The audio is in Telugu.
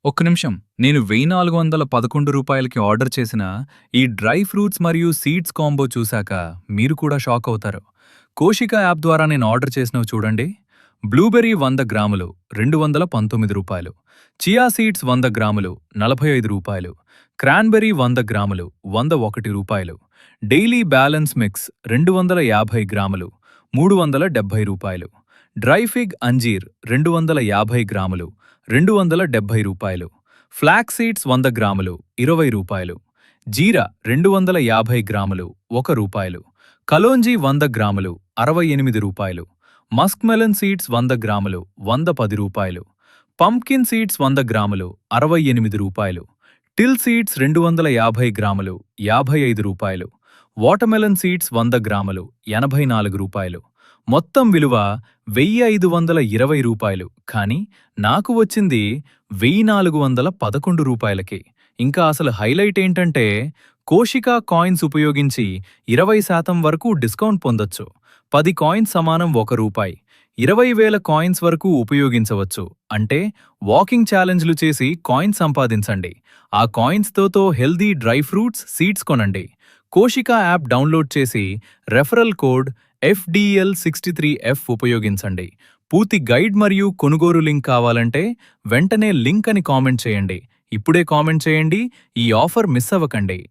ఒక్క నిమిషం. నేను రూ. 1411కి ఆర్డర్ చేసిన ఈ డ్రై ఫ్రూట్స్ మరియు సీడ్స్ కాంబో చూశాక మీరు కూడా షాక్ అవుతారు. కోషిక యాప్ ద్వారా నేను ఆర్డర్ చేసినవి చూడండి. బ్లూబెర్రీ 100 గ్రాములు రూ. 219, చియా సీడ్స్ 100 గ్రాములు రూ. 45, క్రాన్బెర్రీ 100 గ్రాములు రూ. 101, డైలీ బ్యాలెన్స్ మిక్స్ 250 గ్రాములు రూ. 370, డ్రై ఫిగ్ అంజీర్ 250 గ్రాములు రూ. 270, ఫ్లాక్స్ సీడ్స్ 100 గ్రాములు రూ. 20, జీరా 250 గ్రాములు రూ. 1, కలోంజీ 100 గ్రాములు రూ. 68, మస్క్ మెలన్ సీడ్స్ 100 గ్రాములు రూ. 110, పంప్కిన్ సీడ్స్ 100 గ్రాములు రూ. 68, టిల్ సీడ్స్ 250 గ్రాములు రూ. 55, వాటర్మెలన్ సీడ్స్ 100 గ్రాములు రూ. 84, మొత్తం విలువ రూ. 1520. కానీ నాకు వచ్చింది రూ. 1411కి. ఇంకా అసలు హైలైట్ ఏంటంటే కోషికా కాయిన్స్ ఉపయోగించి 20% వరకు డిస్కౌంట్ పొందొచ్చు. 10 కాయిన్స్ సమానం రూ. 1. 20,000 కాయిన్స్ వరకు ఉపయోగించవచ్చు. అంటే వాకింగ్ ఛాలెంజ్లు చేసి కాయిన్స్ సంపాదించండి. ఆ కాయిన్స్తో హెల్దీ డ్రై ఫ్రూట్స్ సీడ్స్ కొనండి. కోషికా యాప్ డౌన్లోడ్ చేసి రెఫరల్ కోడ్ FDL63F ఉపయోగించండి. పూర్తి గైడ్ మరియు కొనుగోలు లింక్ కావాలంటే వెంటనే లింక్ అని కామెంట్ చేయండి. ఇప్పుడే కామెంట్ చేయండి. ఈ ఆఫర్ మిస్ అవ్వకండి.